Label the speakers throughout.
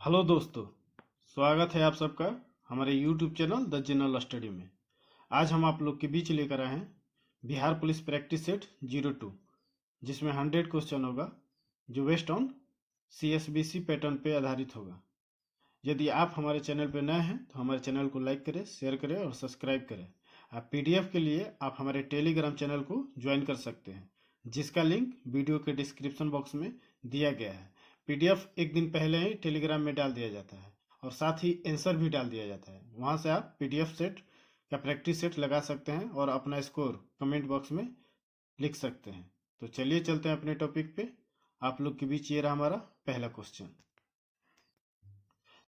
Speaker 1: Hello दोस्तों। स्वागत है आप सबका हमारे YouTube channel the general study में। आज हम आप लोग के बीच लेकर आए हैं बिहार पुलिस प्रैक्टिस सेट 02, जिसमें 100 क्वेश्चन होगा जो बेस्ड ऑन CSBC पैटर्न पे आधारित होगा। यदि आप हमारे चैनल पर नए हैं तो हमारे चैनल को लाइक करें, शेयर करें और सब्सक्राइब करें। आप PDF के लिए आप हमारे टेलीग्राम चैनल को ज्वाइन कर सकते हैं, जिसका लिंक वीडियो के डिस्क्रिप्शन बॉक्स में दिया गया है। PDF एक दिन पहले ही टेलीग्राम में डाल दिया जाता है और साथ ही आंसर भी डाल दिया जाता है। वहाँ से आप PDF सेट का प्रैक्टिस सेट लगा सकते हैं और अपना स्कोर कमेंट बॉक्स में लिख सकते हैं। तो चलिए चलते हैं अपने टॉपिक पे। आप लोग के बीच ये रहा हमारा पहला क्वेश्चन।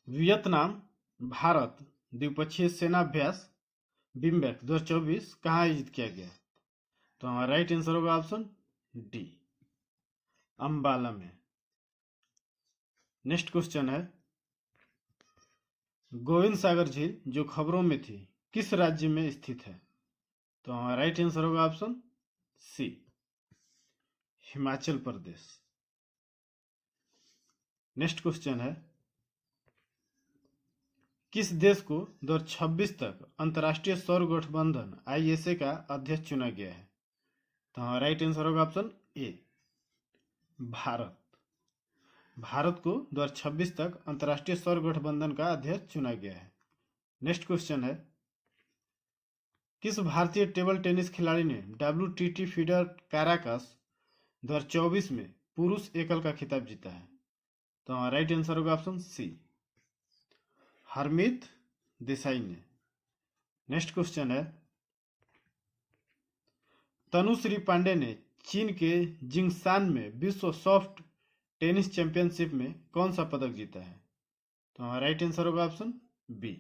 Speaker 1: वियतनाम भारत द्विपक्षीय सेनाभ्यास बिम्बेक 2024 कहाँ आयोजित किया गया? तो हमारा राइट आंसर होगा ऑप्शन डी, अंबाला में। नेक्स्ट क्वेश्चन है, गोविंद सागर झील जो खबरों में थी किस राज्य में स्थित है? तो हमारा राइट आंसर होगा ऑप्शन सी, हिमाचल प्रदेश। नेक्स्ट क्वेश्चन है, किस देश को 2026 तक अंतर्राष्ट्रीय सौर गठबंधन ISA का अध्यक्ष चुना गया है? तो हमारा राइट आंसर होगा ऑप्शन ए, भारत। भारत को 2026 तक अंतर्राष्ट्रीय सौर गठबंधन का अध्यक्ष चुना गया है। नेक्स्ट क्वेश्चन है, किस भारतीय टेबल टेनिस खिलाड़ी ने WTT फीडर कैराकस 2024 में पुरुष एकल का खिताब जीता है? तो हमारा राइट आंसर होगा ऑप्शन सी, हरमीत देसाई ने। नेक्स्ट क्वेश्चन है, तनुश्री पांडे ने चीन के जिंगशान में विश्व सॉफ्ट टेनिस चैंपियनशिप में कौन सा पदक जीता है? तो हमारा राइट आंसर होगा ऑप्शन बी,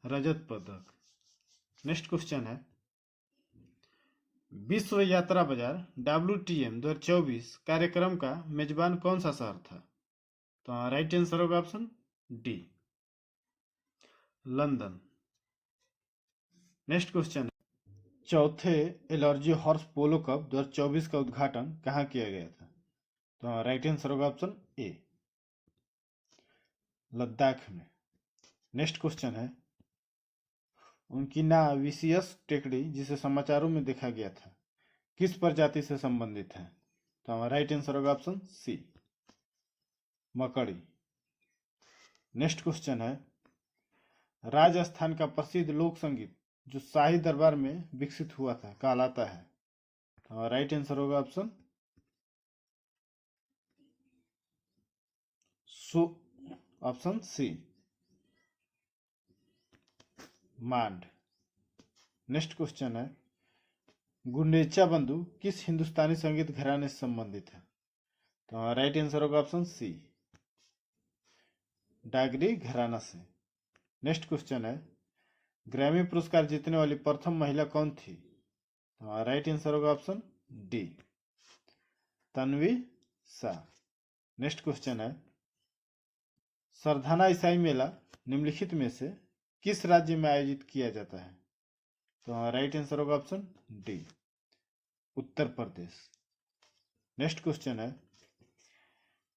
Speaker 1: रजत पदक। नेक्स्ट क्वेश्चन है, विश्व यात्रा बाजार WTM 2024 कार्यक्रम का मेजबान कौन सा शहर था? तो हमारा राइट आंसर होगा option D, London. Next question है, चौथे एलर्जी हॉर्स पोलो कप 2024 का उद्घाटन कहाँ किया गया था? तो हमारा राइट आंसर होगा ऑप्शन ए, लद्दाख में। नेक्स्ट क्वेश्चन है, उनकी ना विसियस टेकड़ी जिसे समाचारों में देखा गया था किस प्रजाति से संबंधित है? तो हमारा राइट आंसर होगा ऑप्शन सी, मकड़ी। नेक्स्ट क्वेश्चन है, राजस्थान का प्रसिद्ध लोक संगीत जो शाही दरबार में विकसित हुआ था कहलाता है? तो हमारा राइट आंसर होगा ऑप्शन ऑप्शन सी, मांड। नेक्स्ट क्वेश्चन है, गुंडेचा बंधु किस हिंदुस्तानी संगीत घराने से संबंधित है? तो हमारा राइट आंसर होगा ऑप्शन सी, डागरी घराना से। नेक्स्ट क्वेश्चन है, ग्रैमी पुरस्कार जीतने वाली प्रथम महिला कौन थी? तो हमारा राइट आंसर होगा option D, Tanvi Shah. Next question है, सरधाना ईसाई मेला निम्नलिखित में से किस राज्य में आयोजित किया जाता है? तो हमारा राइट आंसर होगा option D, Uttar Pradesh. Next question है,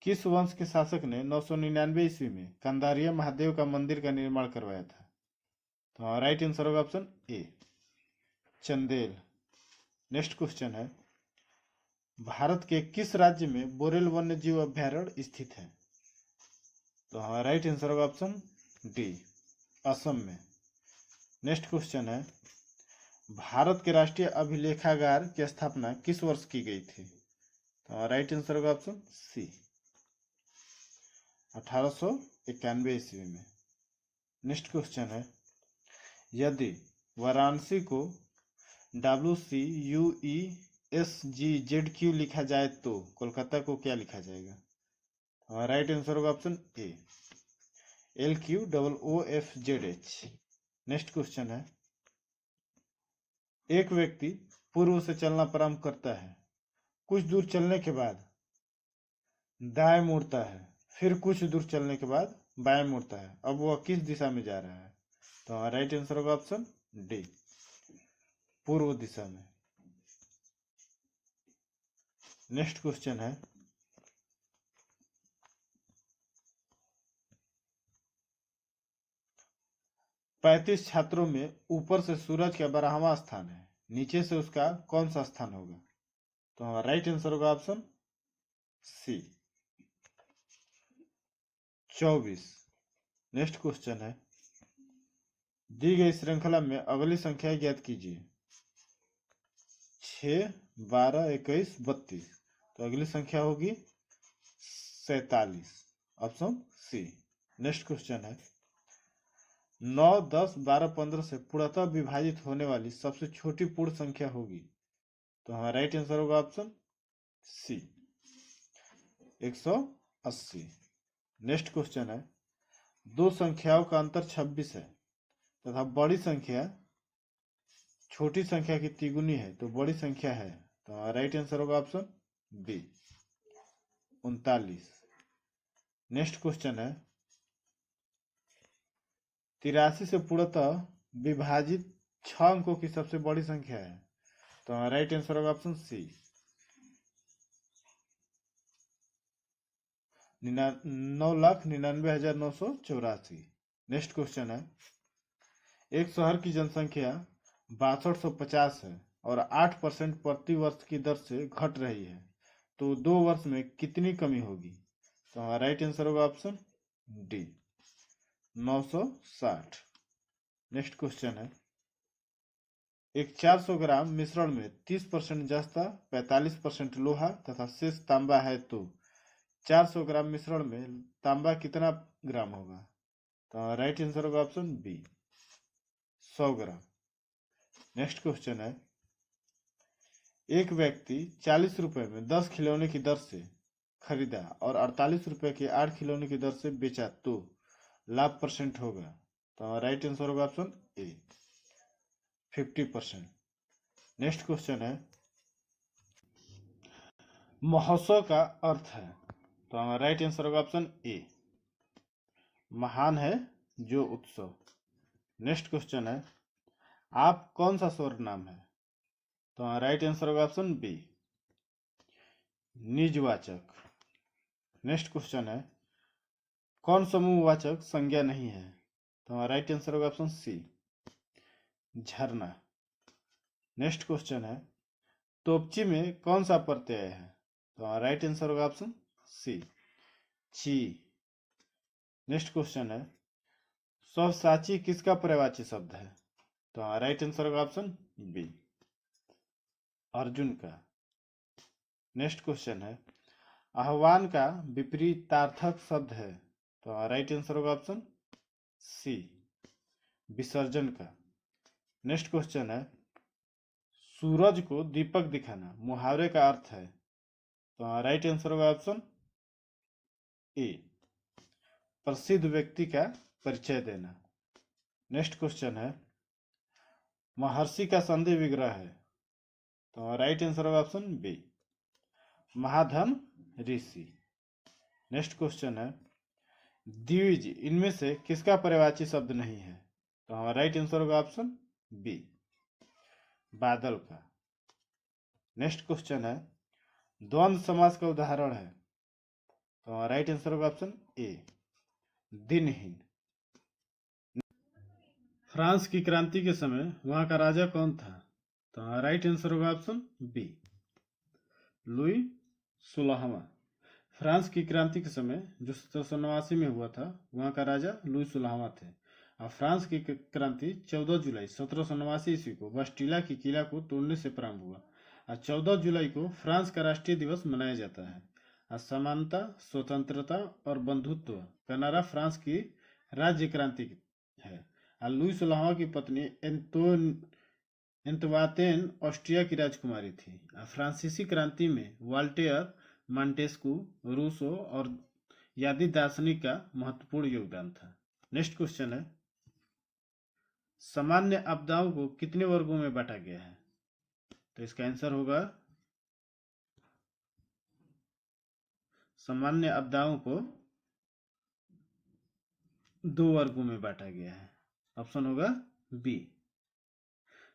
Speaker 1: किस वंश के शासक ने 999 ईस्वी में कंदारिया महादेव का मंदिर का निर्माण करवाया था? तो हमारा राइट आंसर होगा ऑप्शन ए, चंदेल। नेक्स्ट क्वेश्चन है, भारत के किस राज्य में बोरेल वन्य जीव अभ्यारण्य स्थित है? तो हमारा राइट आंसर होगा ऑप्शन डी, असम में। नेक्स्ट क्वेश्चन है, भारत के राष्ट्रीय अभिलेखागार की स्थापना किस वर्ष की गई थी? तो हमारा राइट आंसर होगा ऑप्शन सी, 1891 ईस्वी में। नेक्स्ट क्वेश्चन है, यदि वाराणसी को WCUESGZQ लिखा जाए तो कोलकाता को क्या लिखा जाएगा? हमारा राइट आंसर होगा ऑप्शन ए, LQOOFZH। नेक्स्ट क्वेश्चन है, एक व्यक्ति पूर्व से चलना प्रारंभ करता है, कुछ दूर चलने के बाद दाएं मुड़ता है, फिर कुछ दूर चलने के बाद बाएं मुड़ता है, अब वह किस दिशा में जा रहा है? तो हमारा राइट आंसर होगा ऑप्शन डी, पूर्व दिशा में। नेक्स्ट क्वेश्चन है, 35 छात्रों में ऊपर से सूरज का 12वां स्थान है, नीचे से उसका कौन सा स्थान होगा? तो हमारा राइट आंसर होगा ऑप्शन सी 24। नेक्स्ट क्वेश्चन है, दी गई श्रृंखला में अगली संख्या ज्ञात कीजिए। 6, 12, 21, 32। तो अगली संख्या होगी 47, ऑप्शन सी। नेक्स्ट क्वेश्चन है, 9, 10, 12, 15 से पूर्णतः विभाजित होने वाली सबसे छोटी पूर्ण संख्या होगी। तो हमारा राइट आंसर होगा ऑप्शन सी 180। नेक्स्ट क्वेश्चन है, दो संख्याओं का अंतर 26 है तथा बड़ी संख्या छोटी संख्या की तिगुनी है तो बड़ी संख्या है। तो राइट आंसर होगा ऑप्शन बी 39। नेक्स्ट क्वेश्चन है, 83 से पूर्णतः विभाजित 6 अंकों की सबसे बड़ी संख्या है। तो राइट आंसर होगा ऑप्शन सी 9,99,984। नेक्स्ट क्वेश्चन है, एक शहर की जनसंख्या 6250 है और 8% प्रति वर्ष की दर से घट रही है, तो 2 वर्ष में कितनी कमी होगी? तो हमारा राइट आंसर होगा ऑप्शन डी 960। नेक्स्ट क्वेश्चन है, एक 400 ग्राम मिश्रण में 30% जस्ता, 45% लोहा तथा शेष तांबा है, तो 400 ग्राम मिश्रण में तांबा कितना ग्राम होगा? तो राइट आंसर होगा ऑप्शन बी 100 ग्राम। नेक्स्ट क्वेश्चन है, एक व्यक्ति 40 रुपए में 10 खिलौने की दर से खरीदा और 48 रुपए के 8 खिलौने की दर से बेचा, तो लाभ परसेंट होगा। तो राइट आंसर होगा ऑप्शन ए 50%। नेक्स्ट क्वेश्चन है, महोत्सव का अर्थ है। तो हमारा राइट आंसर होगा ऑप्शन ए महान है जो उत्सव। नेक्स्ट क्वेश्चन है, आप कौन सा स्वर नाम है? तो हमारा राइट आंसर होगा ऑप्शन बी निजवाचक। नेक्स्ट क्वेश्चन है, कौन समूहवाचक संज्ञा नहीं है? तो हमारा राइट आंसर होगा ऑप्शन सी झरना। नेक्स्ट क्वेश्चन है, तोपची में कौन सा प्रत्यय है? तो हमारा राइट आंसर होगा ऑप्शन सी ची। नेक्स्ट क्वेश्चन है, सव्यसाची किसका पर्यायवाची शब्द है? तो हमारा राइट आंसर होगा ऑप्शन बी अर्जुन का। नेक्स्ट क्वेश्चन है, आह्वान का विपरीतार्थक शब्द है। तो हमारा राइट आंसर होगा ऑप्शन सी विसर्जन का। नेक्स्ट क्वेश्चन है, सूरज को दीपक दिखाना मुहावरे का अर्थ है। तो हमारा राइट आंसर होगा ऑप्शन ए प्रसिद्ध व्यक्ति का परिचय देना। नेक्स्ट क्वेश्चन है, महर्षि का संधि विग्रह है। तो हमारा राइट आंसर होगा ऑप्शन बी महाधन ऋषि। नेक्स्ट क्वेश्चन है, द्विज इनमें से किसका पर्यायवाची शब्द नहीं है? तो हमारा राइट आंसर होगा ऑप्शन बी बादल का। नेक्स्ट क्वेश्चन है, द्वंद्व समास का उदाहरण है। तो हमारा राइट आंसर होगा ऑप्शन ए दिनहीन। फ्रांस की क्रांति के समय वहां का राजा कौन था? तो हमारा राइट आंसर होगा ऑप्शन बी लुई 16वां। फ्रांस की क्रांति के समय जो 1789 में हुआ था वहां का राजा लुई 16वां थे। और फ्रांस की क्रांति 14 जुलाई 1789 ईस्वी को बस्टिला की किला को तोड़ने से प्रारंभ हुआ और 14 जुलाई को फ्रांस का राष्ट्रीय दिवस मनाया जाता है। और समानता, स्वतंत्रता और बंधुत्व का नारा फ्रांस की राज्य क्रांति है। और लुई 16वां की पत्नी एंतवातेन ऑस्ट्रिया की राजकुमारी थी। फ्रांसीसी क्रांति में वाल्टेयर, मॉन्टेस्क्यू, रूसो और यादी दार्शनिक का महत्वपूर्ण योगदान था। नेक्स्ट क्वेश्चन है, सामान्य आपदाओं को कितने वर्गों में बांटा गया है? तो इसका आंसर होगा सामान्य आपदाओं को 2 वर्गों में बांटा गया है। ऑप्शन होगा बी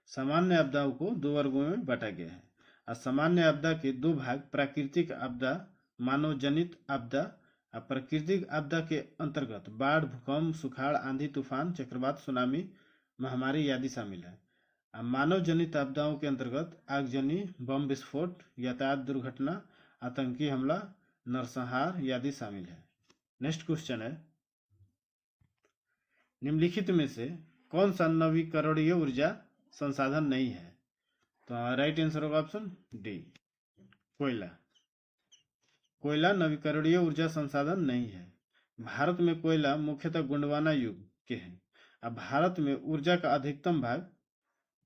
Speaker 1: सामान्य आपदाओं को 2 वर्गों में बांटा गया है। और सामान्य आपदा के 2 भाग प्राकृतिक आपदा, मानव जनित आपदा अब प्राकृतिक आपदा के अंतर्गत बाढ़, भूकंप, सुखाड़, आंधी तूफान, चक्रवात, सुनामी, महामारी आदि शामिल है। अब मानव जनित आपदाओं के अंतर्गत आगजनी, बम विस्फोट, यातायात दुर्घटना, आतंकी हमला, नरसंहार आदि शामिल है। नेक्स्ट क्वेश्चन है, निम्नलिखित में से कौन सा नवीकरणीय ऊर्जा संसाधन नहीं है? तो राइट आंसर होगा ऑप्शन डी, कोयला। कोयला नवीकरणीय ऊर्जा संसाधन नहीं है। भारत में कोयला मुख्यतः गोंडवाना युग के हैं। अब भारत में ऊर्जा का अधिकतम भाग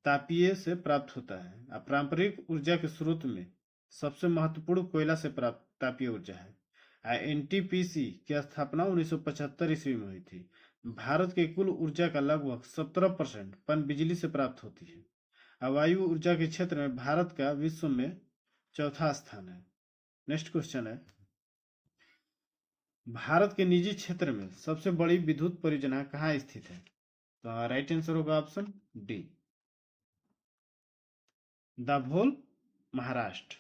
Speaker 1: तापीय से प्राप्त होता है। अब पारंपरिक ऊर्जा के स्रोत में सबसे महत्वपूर्ण कोयला से प्राप्त तापीय ऊर्जा है। एनटीपीसी की स्थापना 1975 ईस्वी में हुई थी। भारत के कुल ऊर्जा का लगभग 17% पनबिजली से प्राप्त होती है। वायु ऊर्जा के क्षेत्र में भारत का विश्व में चौथा स्थान है। नेक्स्ट क्वेश्चन है, भारत के निजी क्षेत्र में सबसे बड़ी विद्युत परियोजना कहाँ स्थित है? तो राइट आंसर होगा ऑप्शन डी, दाभोल, महाराष्ट्र।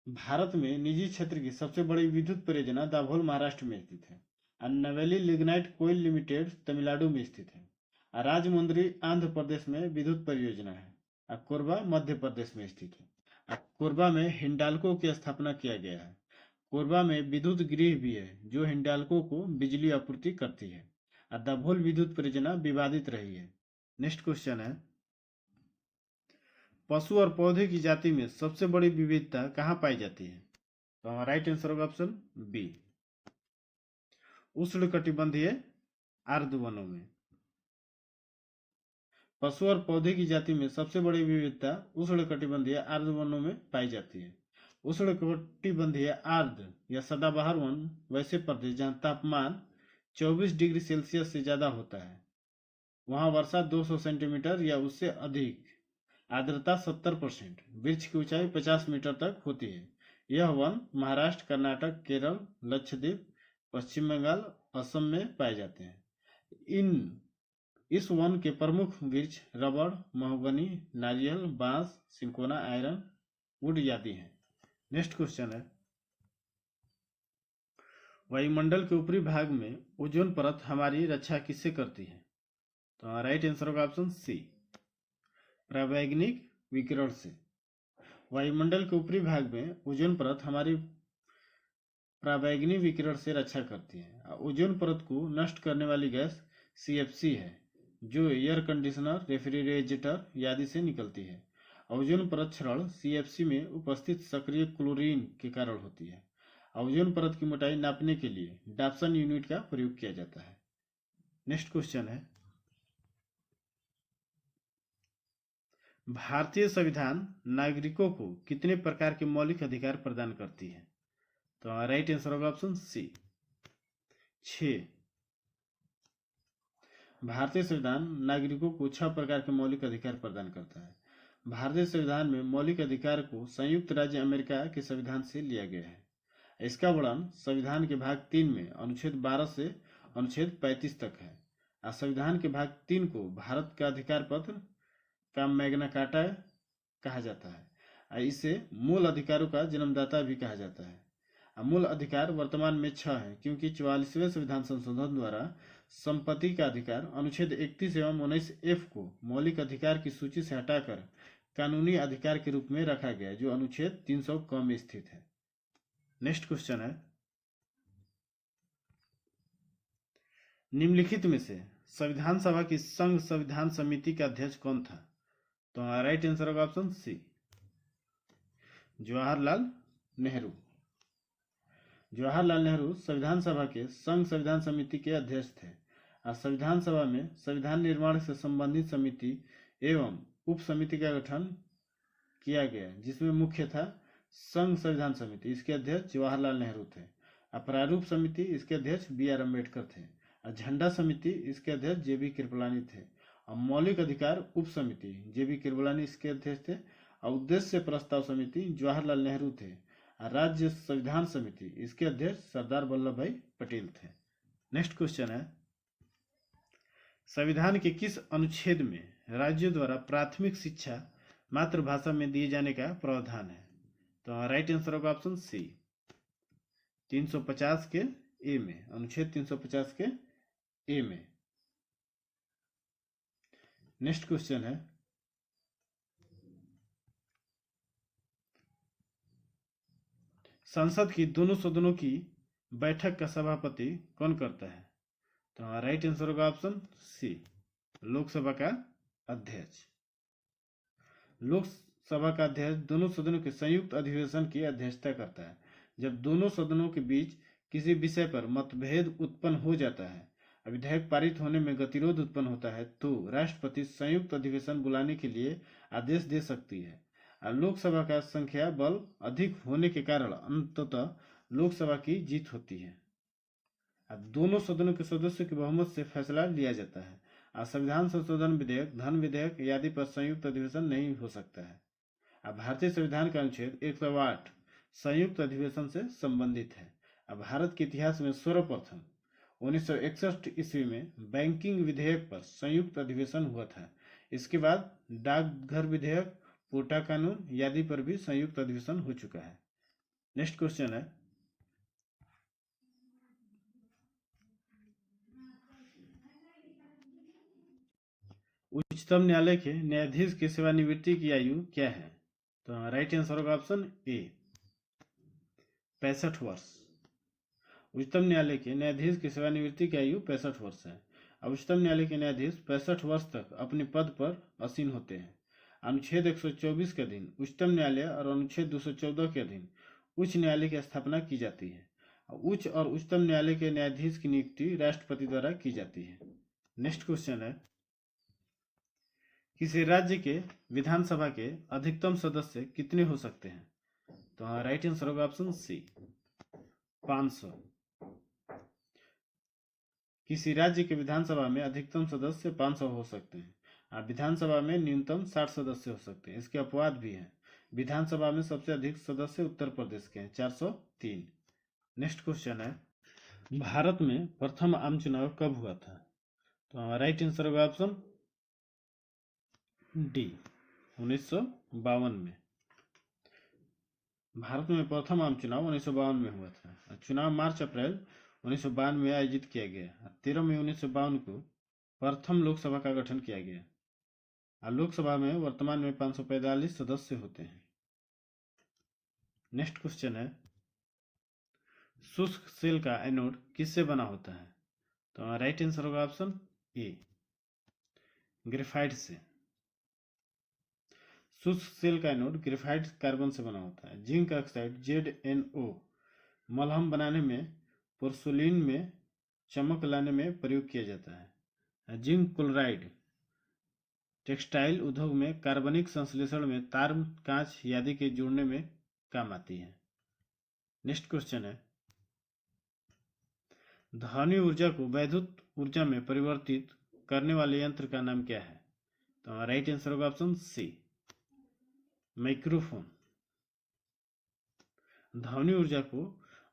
Speaker 1: भारत में निजी क्षेत्र की सबसे बड़ी विद्युत परियोजना दाभोल, महाराष्ट्र में स्थित है। नवेली लिग्नाइट कोयल लिमिटेड तमिलनाडु में स्थित है। राजमुंद्री आंध्र प्रदेश में विद्युत परियोजना है। कोरबा मध्य प्रदेश में स्थित है। कोरबा में हिंडाल्को की स्थापना किया गया है। कोरबा में विद्युत गृह भी है जो हिंडाल्को को बिजली आपूर्ति करती है। दाभोल विद्युत परियोजना विवादित रही है। नेक्स्ट क्वेश्चन है, पशु और पौधे की जाति में सबसे बड़ी विविधता कहाँ पाई जाती है? तो राइट आंसर होगा ऑप्शन बी, उष्णकटिबंधीय आर्द्र वनों में। पशु और पौधे की जाति में सबसे बड़ी विविधता उष्णकटिबंधीय आर्द्र वनों में पाई जाती है। उष्णकटिबंधीय आर्द्र या सदाबहार वन वैसे प्रदेश जहाँ तापमान 24 डिग्री सेल्सियस से ज्यादा होता है, वहां वर्षा 200 सेंटीमीटर या उससे अधिक, आर्द्रता 70%, वृक्ष की ऊंचाई 50 मीटर तक होती है। यह वन महाराष्ट्र, कर्नाटक, केरल, लक्षद्वीप, पश्चिम बंगाल, असम में पाए जाते हैं। इस वन के प्रमुख वृक्ष रबड़, महोगनी, नारियल, बांस, सिंकोना, आयरन वुड आदि हैं। नेक्स्ट क्वेश्चन है, वायुमंडल के ऊपरी भाग में ओजोन परत हमारी रक्षा किससे करती है? तो राइट आंसर होगा ऑप्शन सी, परावैंगनिक विकिरण से। वायुमंडल के ऊपरी भाग में ओजोन परत हमारी परावैंगनिक विकिरण से रक्षा करती है। ओजोन परत को नष्ट करने वाली गैस सीएफसी है जो एयर कंडीशनर, रेफ्रिजरेटर आदि से निकलती है। ओजोन परत क्षरण सीएफसी में उपस्थित सक्रिय क्लोरीन के कारण होती है। ओजोन परत की मोटाई नापने के लिए डाप्सन यूनिट का प्रयोग किया जाता है। नेक्स्ट क्वेश्चन है, भारतीय संविधान नागरिकों को कितने प्रकार के मौलिक अधिकार प्रदान करती है? तो राइट आंसर होगा ऑप्शन सी, 6। भारतीय संविधान नागरिकों को 6 प्रकार के मौलिक अधिकार प्रदान करता है। भारतीय संविधान में मौलिक अधिकार को संयुक्त राज्य अमेरिका के संविधान से लिया गया है। इसका वर्णन संविधान के भाग 3 में अनुच्छेद 12 से अनुच्छेद 35 तक है। संविधान के भाग 3 को भारत का अधिकार पत्र का मैग्ना कार्टा कहा जाता है। इसे मूल अधिकारों का जन्मदाता भी कहा जाता है। मूल अधिकार वर्तमान में 6 है क्योंकि 44वें संविधान संशोधन द्वारा संपत्ति का अधिकार अनुच्छेद 31 एवं 19F को मौलिक अधिकार की सूची से हटाकर कानूनी अधिकार के रूप में रखा गया जो अनुच्छेद 300 क में स्थित है। नेक्स्ट क्वेश्चन है, निम्नलिखित में से संविधान सभा की संघ संविधान समिति का अध्यक्ष कौन था? तो राइट आंसर होगा ऑप्शन सी, जवाहरलाल नेहरू। जवाहरलाल नेहरू संविधान सभा के संघ संविधान समिति के अध्यक्ष थे। संविधान सभा में संविधान निर्माण से संबंधित समिति एवं उप समिति का गठन किया गया जिसमें मुख्य था संघ संविधान समिति, इसके अध्यक्ष जवाहरलाल नेहरू थे। प्रारूप समिति, इसके अध्यक्ष BR अम्बेडकर थे। झंडा समिति, इसके अध्यक्ष JB कृपलानी थे। मौलिक अधिकार उप समिति JB कृपलानी इसके अध्यक्ष थे। उद्देश्य प्रस्ताव समिति जवाहरलाल नेहरू थे। राज्य संविधान समिति, इसके अध्यक्ष सरदार वल्लभ भाई पटेल थे। नेक्स्ट क्वेश्चन है, संविधान के किस अनुच्छेद में राज्यों द्वारा प्राथमिक शिक्षा मातृभाषा में दिए जाने का प्रावधान है? तो राइट आंसर होगा ऑप्शन सी, 350 के ए में, अनुच्छेद 350 के ए में। नेक्स्ट क्वेश्चन है, संसद की दोनों सदनों की बैठक का सभापति कौन करता है? तो राइट आंसर होगा ऑप्शन सी, लोकसभा का अध्यक्ष। लोकसभा का अध्यक्ष दोनों सदनों के संयुक्त अधिवेशन की अध्यक्षता करता है। जब दोनों सदनों के बीच किसी विषय पर मतभेद उत्पन्न हो जाता है, विधेयक पारित होने में गतिरोध उत्पन्न होता है, तो राष्ट्रपति संयुक्त अधिवेशन बुलाने के लिए आदेश दे सकती है। लोकसभा का संख्या बल अधिक होने के कारण अंततः लोकसभा की जीत होती है। दोनों सदनों के सदस्यों के बहुमत से फैसला लिया जाता है। संविधान संशोधन विधेयक, धन विधेयक आदि पर संयुक्त अधिवेशन नहीं हो सकता है। भारतीय संविधान का अनुच्छेद 108 संयुक्त अधिवेशन से संबंधित है। भारत के इतिहास में सर्वप्रथम 1961 ईस्वी में बैंकिंग विधेयक पर संयुक्त अधिवेशन हुआ था। इसके बाद डाकघर विधेयक, पोटा कानून आदि पर भी संयुक्त अधिवेशन हो चुका है। नेक्स्ट क्वेश्चन है, उच्चतम न्यायालय के न्यायाधीश की सेवानिवृत्ति की आयु क्या है? तो राइट आंसर होगा ऑप्शन ए, 65 वर्ष। उच्चतम न्यायालय के न्यायाधीश की सेवानिवृत्ति की आयु 65 वर्ष है। उच्चतम न्यायालय के न्यायाधीश 65 वर्ष तक अपने पद पर आसीन होते हैं। अनुच्छेद 124 के अधीन उच्चतम न्यायालय और अनुच्छेद 214 के अधीन उच्च न्यायालय की स्थापना की जाती है। उच्च और उच्चतम न्यायालय के न्यायाधीश की नियुक्ति राष्ट्रपति द्वारा की जाती है। नेक्स्ट क्वेश्चन है, किसी राज्य के विधानसभा के अधिकतम सदस्य कितने हो सकते हैं? तो राइट आंसर होगा ऑप्शन सी, 500। किसी राज्य के विधानसभा में अधिकतम सदस्य 500 हो सकते हैं। विधानसभा में न्यूनतम 60 सदस्य हो सकते हैं। इसके अपवाद भी हैं। विधानसभा में सबसे अधिक सदस्य उत्तर प्रदेश के हैं, 403। नेक्स्ट क्वेश्चन है, भारत में प्रथम आम चुनाव कब हुआ था? तो राइट आंसर होगा ऑप्शन डी, 1952 में। भारत में प्रथम आम चुनाव 1952 में हुआ था। चुनाव मार्च अप्रैल 1952 में आयोजित किया गया। 13 मई 1952 को प्रथम लोकसभा का गठन किया गया। लोकसभा में वर्तमान में 545 सदस्य होते हैं। नेक्स्ट क्वेश्चन है, शुष्क सेल का एनोड किससे बना होता है? तो राइट आंसर होगा ऑप्शन ए, ग्रेफाइट से। शुष्क सेल का एनोड ग्रेफाइट कार्बन से बना होता है। जिंक ऑक्साइड ZnO मलहम बनाने में, पोर्सोलिन में चमक लाने में प्रयोग किया जाता है। जिंक क्लोराइड टेक्सटाइल उद्योग में कार्बनिक संश्लेषण में तार, कांच आदि के जोड़ने में काम आती है। नेक्स्ट क्वेश्चन है, ध्वनि ऊर्जा को वैद्युत ऊर्जा में परिवर्तित करने वाले यंत्र का नाम क्या है? तो राइट आंसर होगा ऑप्शन सी, माइक्रोफोन। ध्वनि ऊर्जा को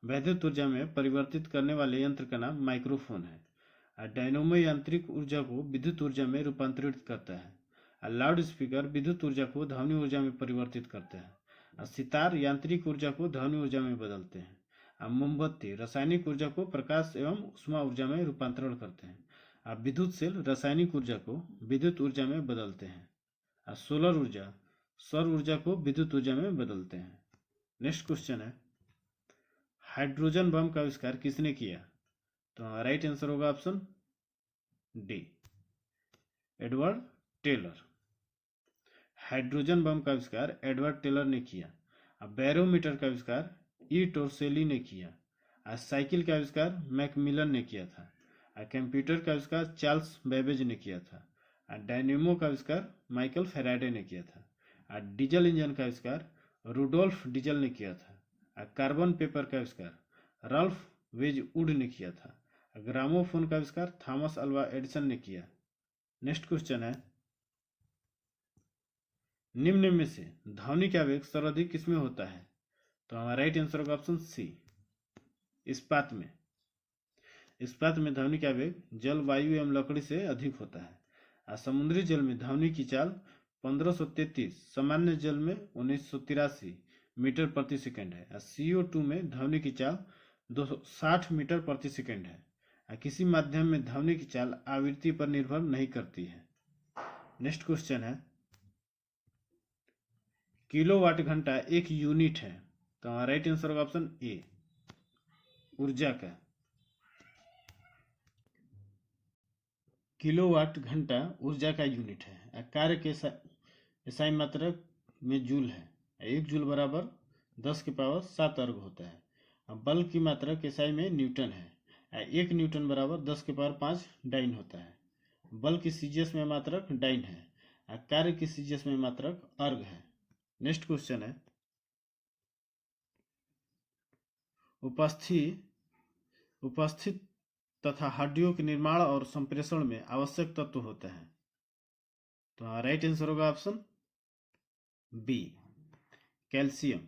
Speaker 1: वैद्युत ऊर्जा में परिवर्तित करने वाले यंत्र का नाम माइक्रोफोन है। डायनोमो यांत्रिक ऊर्जा को विद्युत ऊर्जा में रूपांतरित करता है। लाउड स्पीकर विद्युत ऊर्जा को ध्वनि ऊर्जा में परिवर्तित करते हैं। सितार यांत्रिक ऊर्जा को ध्वनि ऊर्जा में बदलते हैं। मोमबत्ती रासायनिक ऊर्जा को प्रकाश एवं ऊष्मा ऊर्जा में रूपांतरण करते हैं। विद्युत सेल रासायनिक ऊर्जा को विद्युत ऊर्जा में बदलते हैं। सोलर ऊर्जा सौर ऊर्जा को विद्युत ऊर्जा में बदलते हैं। नेक्स्ट क्वेश्चन है, हाइड्रोजन बम का आविष्कार किसने किया? तो राइट आंसर होगा option D, Edward Teller. Hydrogen bomb का आविष्कार एडवर्ड टेलर ने किया। बैरोमीटर का आविष्कार ई टोरसेली ने किया। साइकिल का आविष्कार मैकमिलन ने किया था। कंप्यूटर का आविष्कार चार्ल्स बेबेज ने किया था। डायनेमो का आविष्कार माइकल फेराडे ने किया था। डीजल इंजन का आविष्कार रुडोल्फ डीजल ने किया था। कार्बन पेपर का आविष्कार रल्फ वेजवुड ने किया था। ग्रामोफोन का आविष्कार थॉमस अल्वा एडिसन ने किया। नेक्स्ट क्वेश्चन है, निम्न में से ध्वनि का वेग सर्वाधिक किसमें होता है? तो हमारा राइट आंसर होगा ऑप्शन सी, इस्पात में। इस्पात में ध्वनि का वेग जल, वायु एवं लकड़ी से अधिक होता है। समुद्री जल में ध्वनि की चाल 1533, सामान्य जल में 1983, मीटर प्रति सेकंड है। CO2 में ध्वनि की चाल 260 मीटर प्रति सेकंड है। किसी माध्यम में ध्वनि की चाल आवृत्ति पर निर्भर नहीं करती है। नेक्स्ट क्वेश्चन है, किलोवाट घंटा एक यूनिट है, तो राइट आंसर होगा ऑप्शन ए, ऊर्जा का। किलोवाट घंटा ऊर्जा का यूनिट है। कार्य के SI मात्रक में जूल है। 1 जूल बराबर 10 की पावर 7 अर्ग होता है। बल की मात्रक SI में न्यूटन है। 1 न्यूटन बराबर 10 की पावर 5 डाइन होता है। बल की CGS में मात्रक डाइन है। कार्य की CGS में मात्रक अर्ग है। नेक्स्ट क्वेश्चन है, उपस्थित तथा हड्डियों के निर्माण और संप्रेषण में आवश्यक तत्व होते हैं, तो राइट आंसर होगा ऑप्शन बी, कैल्शियम।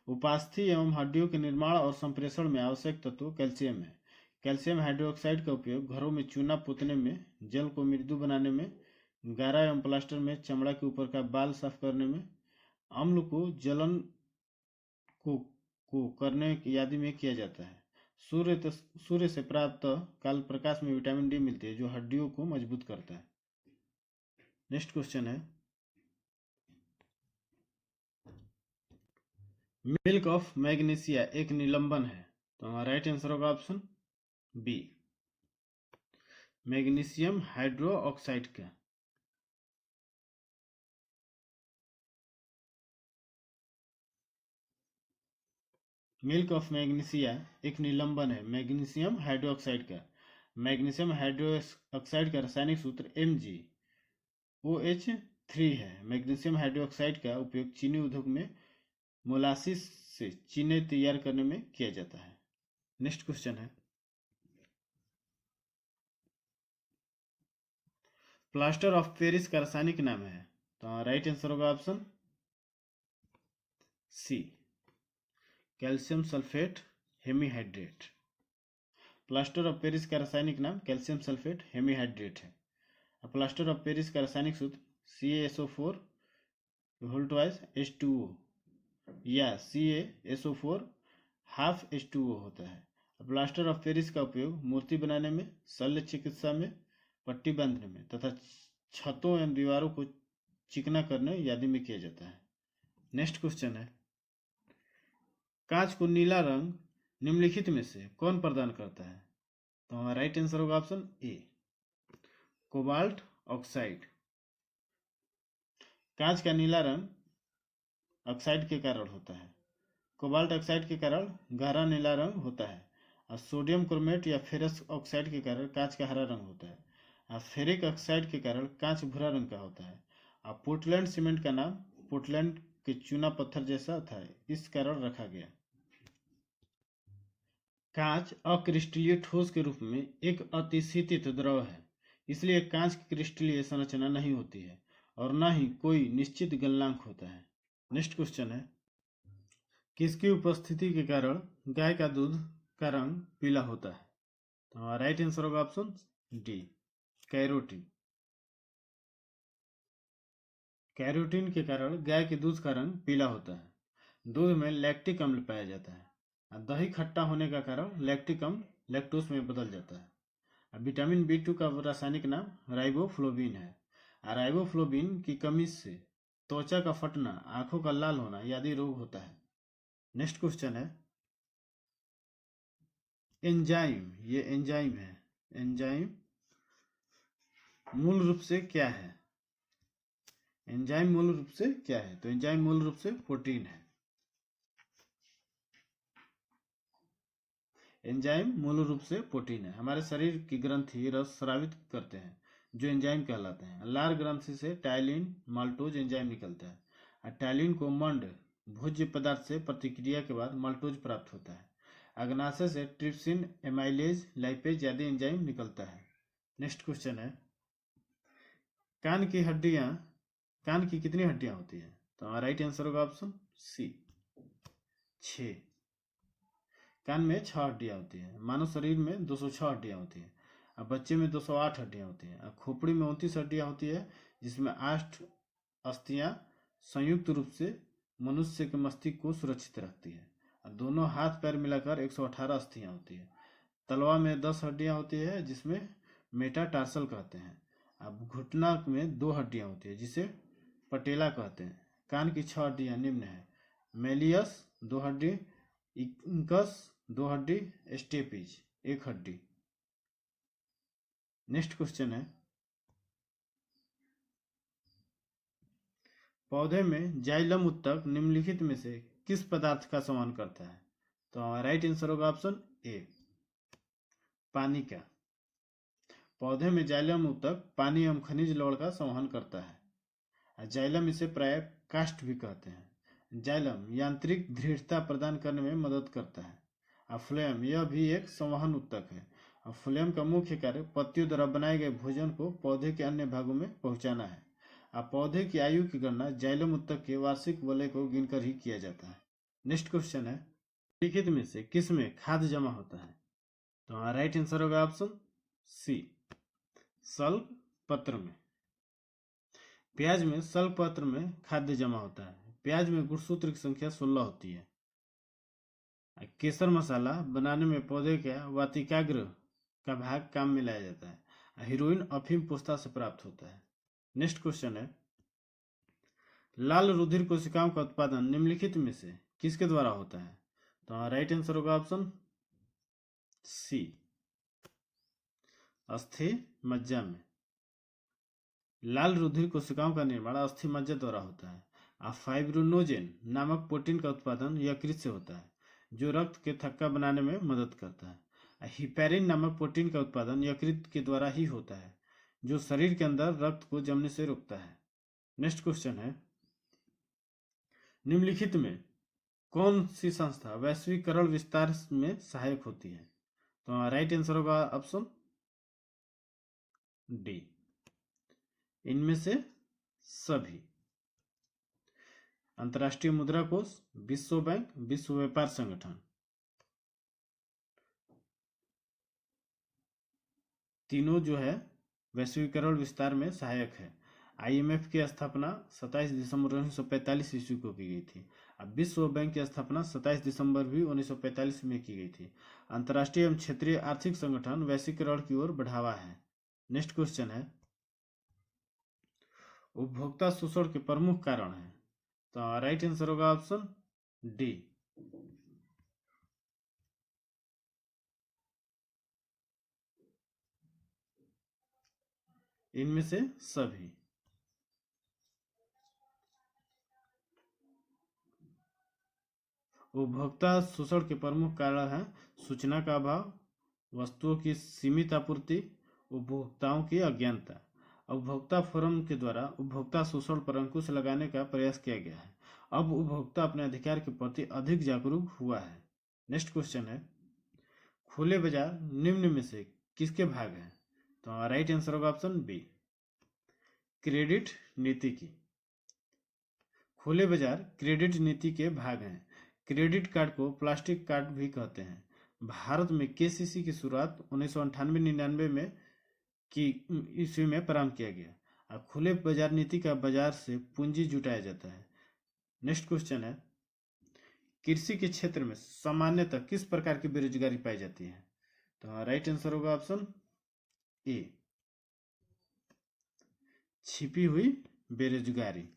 Speaker 1: उपास्थि एवं हड्डियों के निर्माण और संप्रेषण में आवश्यक तत्व कैल्शियम है। कैल्शियम हाइड्रोक्साइड का उपयोग घरों में चूना पोतने में, जल को मृदु बनाने में, गारा एवं प्लास्टर में, चमड़ा के ऊपर का बाल साफ करने में, अम्ल को जलन को करने आदि में किया जाता है। सूर्य से प्राप्त काल प्रकाश में विटामिन डी मिलती है, जो हड्डियों को मजबूत करता है। नेक्स्ट क्वेश्चन है, मिल्क ऑफ मैग्नीशिया एक निलंबन है, तो हमारा राइट आंसर होगा ऑप्शन बी, मैग्नीशियम हाइड्रोक्साइड का। मिल्क ऑफ मैग्नीशिया एक निलंबन है मैग्नीशियम हाइड्रोक्साइड का। मैग्नीशियम हाइड्रोक्साइड का रासायनिक सूत्र MgOH3 है। मैग्नीशियम हाइड्रोक्साइड का उपयोग चीनी उद्योग में मोलासिस से चीनी तैयार करने में किया जाता है। नेक्स्ट क्वेश्चन है, प्लास्टर ऑफ पेरिस का रासायनिक नाम है, तो राइट आंसर होगा option C, calcium sulphate hemihydrate. Plaster of Paris का रासायनिक नाम कैल्शियम सल्फेट हेमीहाइड्रेट है। प्लास्टर ऑफ पेरिस का रासायनिक सूत्र CaSO4 होल ट्वाइस H2O या CaSO4 हाफ H2O होता है। प्लास्टर ऑफ पेरिस का उपयोग मूर्ति बनाने में, शल्य चिकित्सा में, पट्टी बांधने में तथा छतों एवं दीवारों को चिकना करने आदि में किया जाता है। नेक्स्ट क्वेश्चन है, कांच को नीला रंग निम्नलिखित में से कौन प्रदान करता है, तो हमारा राइट आंसर होगा ऑप्शन ए, कोबाल्ट ऑक्साइड। कांच का नीला रंग ऑक्साइड के कारण होता है। कोबाल्ट ऑक्साइड के कारण गहरा नीला रंग होता है। और सोडियम क्रोमेट या फेरस ऑक्साइड के कारण कांच का हरा रंग होता है। और फेरिक ऑक्साइड के कारण कांच भूरा रंग का होता है। और पोर्टलैंड सीमेंट का नाम पोर्टलैंड के चूना पत्थर जैसा था, इस कारण रखा गया। कांच अक्रिस्टलीय ठोस के रूप में एक अतिशीतित द्रव है, इसलिए कांच की क्रिस्टलीय संरचना नहीं होती है और न ही कोई निश्चित गलनांक होता है। नेक्स्ट क्वेश्चन है, किसकी उपस्थिति के कारण गाय का दूध का रंग पीला होता है, तो राइट आंसर होगा ऑप्शन डी, कैरोटीन। कैरोटीन के कारण गाय के दूध का रंग पीला होता है। दूध में लैक्टिक अम्ल पाया जाता है। दही खट्टा होने का कारण लैक्टिक अम्ल लैक्टोज में बदल जाता है। विटामिन B2 का रासायनिक नाम राइबोफ्लोविन है। राइबोफ्लोविन की कमी से त्वचा का फटना, आंखों का लाल होना आदि रोग होता है। नेक्स्ट क्वेश्चन है, एंजाइम, ये एंजाइम है, एंजाइम मूल रूप से क्या है? एंजाइम मूल रूप से क्या है? तो एंजाइम मूल रूप से प्रोटीन है। एंजाइम मूल रूप से प्रोटीन है। हमारे शरीर की ग्रंथि रस स्रावित करते हैं, जो एंजाइम कहलाते हैं। लार ग्रंथि से टाइलिन माल्टोज एंजाइम निकलता है। टाइलिन को मंड भोज्य पदार्थ से प्रतिक्रिया के बाद माल्टोज प्राप्त होता है। अग्नाशय से ट्रिप्सिन, एमाइलेज, लाइपेज आदि एंजाइम निकलता है। नेक्स्ट क्वेश्चन है, कान की कितनी हड्डियां होती है? तो हमारा राइट आंसर होगा ऑप्शन सी, 6। कान में 6 हड्डियां होती है। मानव शरीर में 206 हड्डियां होती है। अब बच्चे में 208 हड्डियां होती है। अब खोपड़ी में 29 हड्डियां होती है, जिसमें 8 अस्थियां संयुक्त रूप से मनुष्य के मस्तिष्क को सुरक्षित रखती है। और दोनों हाथ पैर मिलाकर 118 अस्थियां होती है। तलवा में 10 हड्डियां होती है जिसमें मेटाटार्सल कहते हैं। अब घुटना में 2 हड्डियां होती है जिसे पटेला कहते हैं। कान की 6 हड्डियां निम्न है: मेलियस 2 हड्डी, इंकस 2 हड्डी, स्टेपिज 1 हड्डी। नेक्स्ट क्वेश्चन है, पौधे में जाइलम उत्तक निम्नलिखित में से किस पदार्थ का संवहन करता है? तो राइट आंसर होगा ऑप्शन ए, पानी का। पौधे में जाइलम उत्तक पानी एवं खनिज लवण का संवहन करता है। जाइलम इसे प्राय कास्ट भी कहते हैं। जाइलम यांत्रिक दृढ़ता प्रदान करने में मदद करता है। फ्लोएम यह भी एक संवहन उत्तक है। फ्लोएम का मुख्य कार्य पत्तियों द्वारा बनाए गए भोजन को पौधे के अन्य भागों में पहुंचाना है। पौधे की आयु की गणना जाइलम उत्तक के वार्षिक वलय को गिनकर ही किया जाता है। नेक्स्ट क्वेश्चन है, लिखित में से किस में खाद जमा होता है? तो राइट आंसर होगा ऑप्शन सी, सल्क पत्र में। प्याज में सल्क पत्र में खाद्य जमा होता है। प्याज में गुणसूत्र की संख्या 16 होती है। केसर मसाला बनाने में पौधे का वातिकाग्र का भाग काम में लाया जाता है। हीरोइन अफीम पोस्ता से प्राप्त होता है। नेक्स्ट क्वेश्चन है, लाल रुधिर कोशिकाओं का उत्पादन निम्नलिखित में से किसके द्वारा होता है? तो राइट आंसर होगा ऑप्शन सी, अस्थि मज्जा में। लाल रुधिर कोशिकाओं का निर्माण अस्थि मज्जा द्वारा होता है। फाइब्रिनोजेन नामक प्रोटीन का उत्पादन यकृत से होता है जो रक्त के थक्का बनाने में मदद करता है। हिपैरिन नामक प्रोटीन का उत्पादन यकृत के द्वारा ही होता है जो शरीर के अंदर रक्त को जमने से रोकता है। नेक्स्ट क्वेश्चन है, निम्नलिखित में कौन सी संस्था वैश्वीकरण विस्तार में सहायक होती है? तो राइट आंसर होगा ऑप्शन डी, इनमें से सभी। अंतर्राष्ट्रीय मुद्रा कोष, विश्व बैंक, विश्व व्यापार संगठन, तीनों जो है वैश्वीकरण विस्तार में सहायक है। आईएमएफ की स्थापना 27 दिसंबर 1945 ईस्वी को की गई थी। अब विश्व बैंक की स्थापना 27 दिसंबर भी 1945 में की गई थी। अंतर्राष्ट्रीय एवं क्षेत्रीय आर्थिक संगठन वैश्वीकरण की ओर बढ़ावा है। नेक्स्ट क्वेश्चन है, उपभोक्ता शोषण के प्रमुख कारण है? तो राइट आंसर होगा ऑप्शन डी, इनमें से सभी। उपभोक्ता शोषण के प्रमुख कारण है सूचना का अभाव, वस्तुओं की सीमित आपूर्ति, उपभोक्ताओं की अज्ञानता। उपभोक्ता फोरम के द्वारा उपभोक्ता शोषण पर अंकुश लगाने का प्रयास किया गया है। अब उपभोक्ता अपने अधिकार के प्रति अधिक जागरूक हुआ है। नेक्स्ट क्वेश्चन है, खुले बाजार निम्न में से किसके भाग हैं? तो राइट आंसर होगा ऑप्शन बी, क्रेडिट नीति की। खुले बाजार क्रेडिट नीति के भाग हैं। क्रेडिट कार्ड को प्लास्टिक कार्ड भी कहते हैं। भारत में केसीसी की शुरुआत 1998-99 में की ईस्वी में प्रारंभ किया गया। खुले बाजार नीति का बाजार से पूंजी जुटाया जाता है। नेक्स्ट क्वेश्चन है, कृषि के क्षेत्र में सामान्यतः किस प्रकार की बेरोजगारी पाई जाती है? तो राइट आंसर होगा ऑप्शन ए, छिपी हुई बेरोजगारी।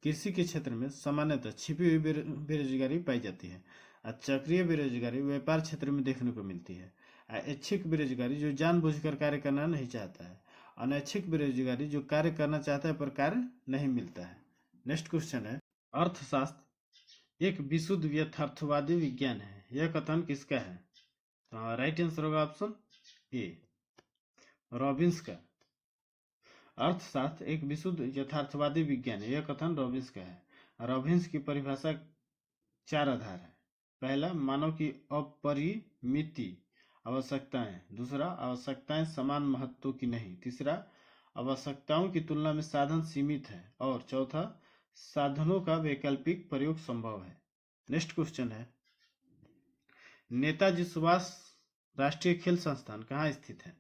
Speaker 1: कृषि के क्षेत्र में सामान्यतः छिपी हुई बेरोजगारी पाई जाती है। चक्रीय बेरोजगारी व्यापार क्षेत्र में देखने को मिलती है। ऐच्छिक बेरोजगारी जो जानबूझकर कार्य करना नहीं चाहता है। अनैच्छिक बेरोजगारी जो कार्य करना चाहता है पर कार्य नहीं मिलता है। नेक्स्ट क्वेश्चन है, अर्थशास्त्र एक विशुद्ध यथार्थवादी विज्ञान है, यह कथन किसका है? तो राइट आंसर होगा ऑप्शन ए, रॉबिन्स का। अर्थशास्त्र एक विशुद्ध यथार्थवादी विज्ञान है, यह कथन रॉबिन्स का है। रॉबिन्स की परिभाषा 4 आधार है। पहला, मानव की अपरिमित आवश्यकताएं। दूसरा, आवश्यकताएं समान महत्व की नहीं। तीसरा, आवश्यकताओं की तुलना में साधन सीमित है। और चौथा, साधनों का वैकल्पिक प्रयोग संभव है। नेक्स्ट क्वेश्चन है, नेताजी सुभाष राष्ट्रीय खेल संस्थान कहाँ स्थित है?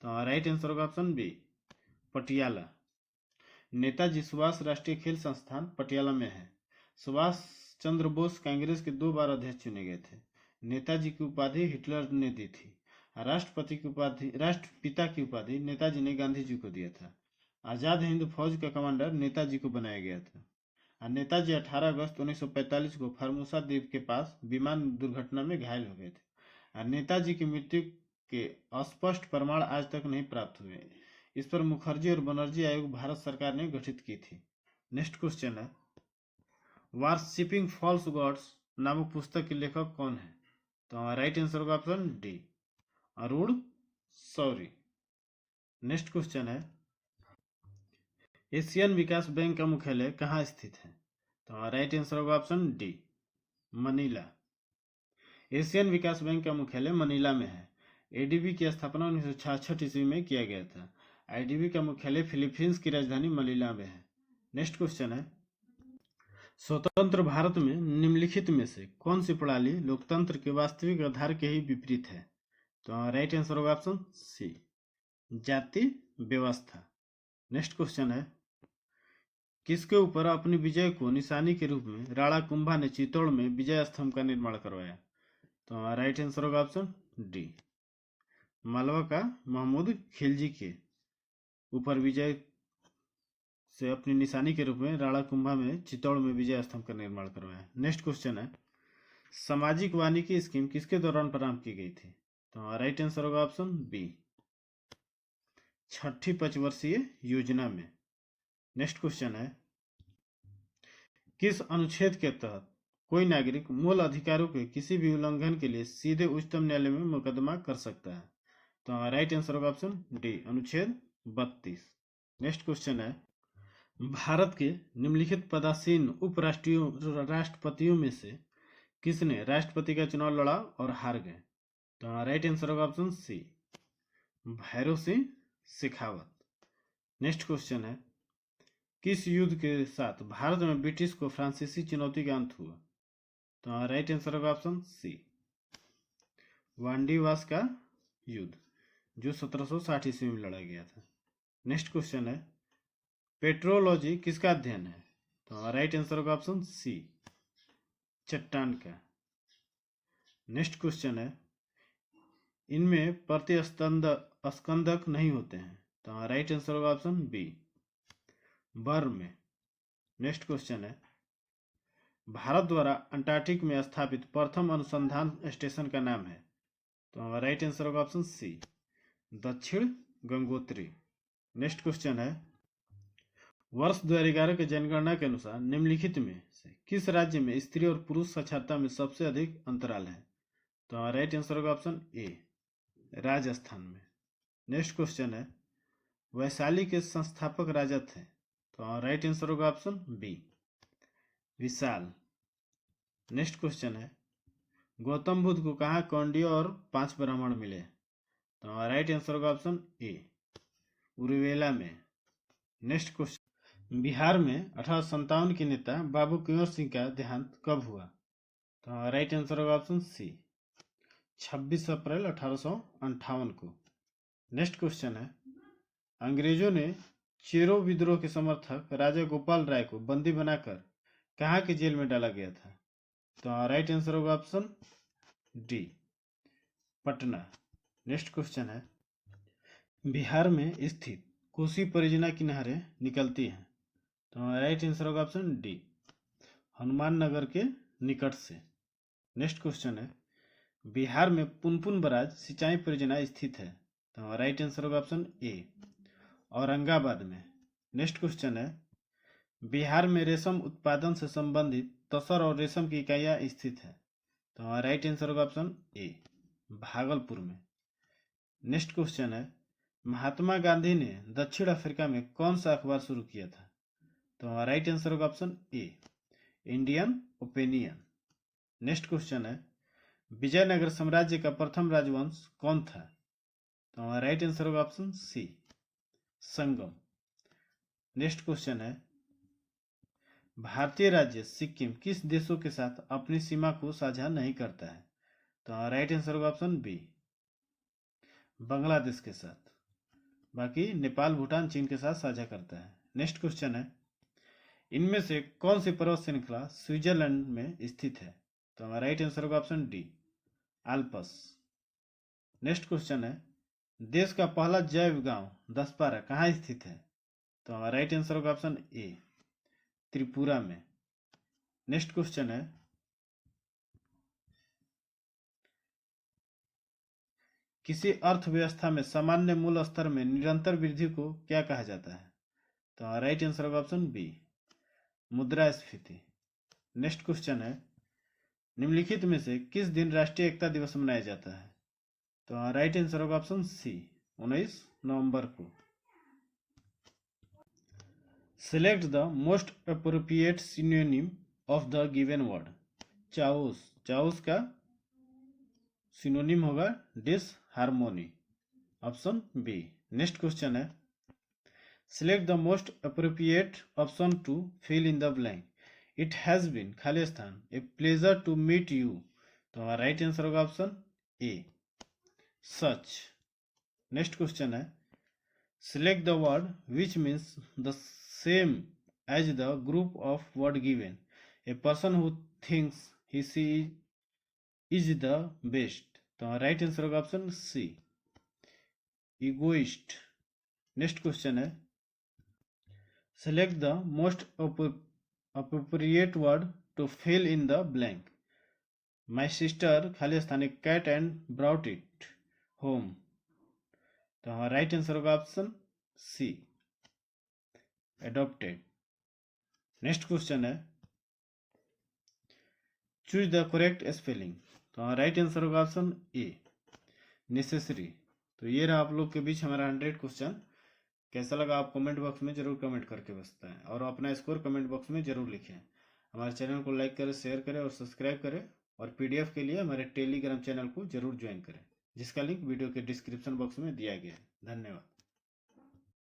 Speaker 1: तो राइट आंसर होगा ऑप्शन बी, पटियाला। नेताजी सुभाष राष्ट्रीय खेल संस्थान पटियाला में है। सुभाष चंद्र बोस कांग्रेस के 2 बार अध्यक्ष चुने गए थे। नेताजी की उपाधि हिटलर ने दी थी। राष्ट्रपिता की उपाधि नेताजी ने गांधी जी को दिया था। आजाद हिंद फौज का कमांडर नेताजी को बनाया गया था। नेताजी 18 अगस्त 1945 को फॉर्मोसा द्वीप के पास विमान दुर्घटना में घायल हो गए थे। नेताजी की मृत्यु के अस्पष्ट प्रमाण आज तक नहीं प्राप्त हुए। इस पर मुखर्जी और बनर्जी आयोग भारत सरकार ने गठित की थी। नेक्स्ट क्वेश्चन है, वर्शिपिंग फॉल्स गॉड्स नामक पुस्तक के लेखक कौन है? तो राइट आंसर होगा option D, Arun Shourie. Next question है, एशियन विकास बैंक का मुख्यालय कहाँ स्थित है? तो राइट आंसर होगा ऑप्शन डी, मनीला। एशियन विकास बैंक का मुख्यालय मनीला में है। एडीबी की स्थापना 1966 ईस्वी में किया गया था। आईडीबी का मुख्यालय फिलीपींस की राजधानी मनीला में है। नेक्स्ट क्वेश्चन है, स्वतंत्र भारत में निम्नलिखित में से कौन सी प्रणाली लोकतंत्र के वास्तविक आधार के ही विपरीत है? तो राइट आंसर होगा ऑप्शन सी, जाति व्यवस्था। नेक्स्ट क्वेश्चन है, किसके ऊपर अपनी विजय को निशानी के रूप में राणा कुंभा ने चित्तौड़ में विजय स्तंभ का निर्माण करवाया? तो राइट आंसर होगा ऑप्शन डी, मालवा का महमूद खिलजी के ऊपर विजय से अपनी निशानी के रूप में राणा कुंभा में चित्तौड़ में विजय स्तंभ का निर्माण करवाया। नेक्स्ट क्वेश्चन है, सामाजिक वानिकी स्कीम किसके दौरान प्रारंभ की गई थी? तो राइट आंसर होगा ऑप्शन बी, छठी पंचवर्षीय योजना में। नेक्स्ट क्वेश्चन है, किस अनुच्छेद के तहत कोई नागरिक मूल अधिकारों के किसी भी उल्लंघन के लिए सीधे उच्चतम न्यायालय में मुकदमा कर सकता है? तो राइट आंसर होगा ऑप्शन डी, अनुच्छेद 32। नेक्स्ट क्वेश्चन है, भारत के निम्नलिखित पदासीन राष्ट्रपतियों में से किसने राष्ट्रपति का चुनाव लड़ा और हार गए? तो राइट आंसर होगा option C, Bhairon Singh Shekhawat. Next question है, किस युद्ध के साथ भारत में ब्रिटिश को फ्रांसीसी चुनौती का अंत हुआ? तो राइट आंसर होगा ऑप्शन सी, वांडीवास का युद्ध, जो 1760 ईस्वी में लड़ा गया था। नेक्स्ट क्वेश्चन है, पेट्रोलॉजी किसका अध्ययन है? तो राइट आंसर होगा ऑप्शन सी, चट्टान का। नेक्स्ट क्वेश्चन है, इनमें प्रतिस्कंदक नहीं होते हैं? तो राइट आंसर होगा ऑप्शन बी, बर में। नेक्स्ट क्वेश्चन है, भारत द्वारा अंटार्कटिक में स्थापित प्रथम अनुसंधान स्टेशन का नाम है? तो राइट आंसर होगा ऑप्शन सी, दक्षिण गंगोत्री। नेक्स्ट क्वेश्चन है, वर्ष 2011 के जनगणना के अनुसार निम्नलिखित में से किस राज्य में स्त्री और पुरुष साक्षरता में सबसे अधिक अंतराल है? तो राइट आंसर होगा ऑप्शन ए, राजस्थान में। नेक्स्ट क्वेश्चन है, वैशाली के संस्थापक राजा थे? तो राइट आंसर होगा ऑप्शन बी, विशाल। नेक्स्ट क्वेश्चन है, गौतम बुद्ध को कहाँ कौंडिन्य और 5 ब्राह्मण मिले? तो राइट आंसर होगा ऑप्शन ए, उरुवेला में। नेक्स्ट क्वेश्चन, बिहार में 1857 के नेता बाबू कुंवर सिंह का देहांत कब हुआ? तो राइट आंसर होगा ऑप्शन सी, 26 अप्रैल 1858 को। नेक्स्ट क्वेश्चन है, अंग्रेजों ने चेरो विद्रोह के समर्थक राजा गोपाल राय को बंदी बनाकर कहाँ की जेल में डाला गया था? तो राइट आंसर होगा option D, Patna. Next question है, बिहार में स्थित कोसी परियोजना की नहरें निकलती हैं? तो राइट आंसर होगा ऑप्शन डी, हनुमान नगर के निकट से। नेक्स्ट क्वेश्चन है, बिहार में पुनपुन बराज सिंचाई परियोजना स्थित है? तो राइट आंसर होगा ऑप्शन ए, औरंगाबाद में। नेक्स्ट क्वेश्चन है, बिहार में रेशम उत्पादन से संबंधित तसर और रेशम की इकाइयां स्थित है? तो राइट आंसर होगा ऑप्शन ए, भागलपुर में। नेक्स्ट क्वेश्चन है, महात्मा गांधी ने दक्षिण अफ्रीका में कौन सा अखबार शुरू किया था? तो राइट आंसर होगा ऑप्शन ए, इंडियन ओपिनियन। नेक्स्ट क्वेश्चन है, विजयनगर साम्राज्य का प्रथम राजवंश कौन था? तो राइट आंसर होगा ऑप्शन सी, संगम। नेक्स्ट क्वेश्चन है, भारतीय राज्य सिक्किम किस देशों के साथ अपनी सीमा को साझा नहीं करता है? तो राइट आंसर होगा ऑप्शन बी, बांग्लादेश के साथ। बाकी नेपाल, भूटान, चीन के साथ साझा करता है। नेक्स्ट क्वेश्चन है, इनमें से कौन सी पर्वत श्रृंखला स्विट्जरलैंड में स्थित है? तो हमारा राइट आंसर होगा option D, Alps. Next question है, देश का पहला जैव गांव दसपारा कहाँ स्थित है? तो हमारा राइट आंसर होगा ऑप्शन ए, त्रिपुरा में। नेक्स्ट क्वेश्चन है, किसी अर्थव्यवस्था में सामान्य मूल स्तर में निरंतर वृद्धि को क्या कहा जाता है? तो हमारा राइट आंसर होगा ऑप्शन बी, मुद्रास्फीति। नेक्स्ट क्वेश्चन है, निम्नलिखित में से किस दिन राष्ट्रीय एकता दिवस मनाया जाता है? तो हमारा राइट आंसर होगा ऑप्शन सी, 19 नवंबर को। Select the most appropriate synonym of the given word. Chaos, chaos का सिनोनिम होगा disharmony, option B. Next question है, select the most appropriate option to fill in the blank. It has been खाली स्थान a pleasure to meet you. तो हमारा right answer होगा option A, such. Next question है, select the word which means the same as the group of word given. A person who thinks he she is the best. तो हमारा right answer होगा option C, egoist. Next question है, select the most appropriate word to fill in the blank. My sister खाली स्थान cat and brought it home. तो हमारा right answer होगा option C, adopted. Next question है, choose the correct spelling. तो हमारा right answer होगा ऑप्शन ए, नेसेसरी। तो ये रहा आप लोग के बीच हमारा 100 क्वेश्चन। कैसा लगा आप कमेंट बॉक्स में जरूर कमेंट करके बताएं और अपना स्कोर कमेंट बॉक्स में जरूर लिखें। हमारे चैनल को लाइक करें, शेयर करें और सब्सक्राइब करें। और पीडीएफ के लिए हमारे टेलीग्राम चैनल को जरूर ज्वाइन करें, जिसका लिंक वीडियो के डिस्क्रिप्शन बॉक्स में दिया गया है। धन्यवाद।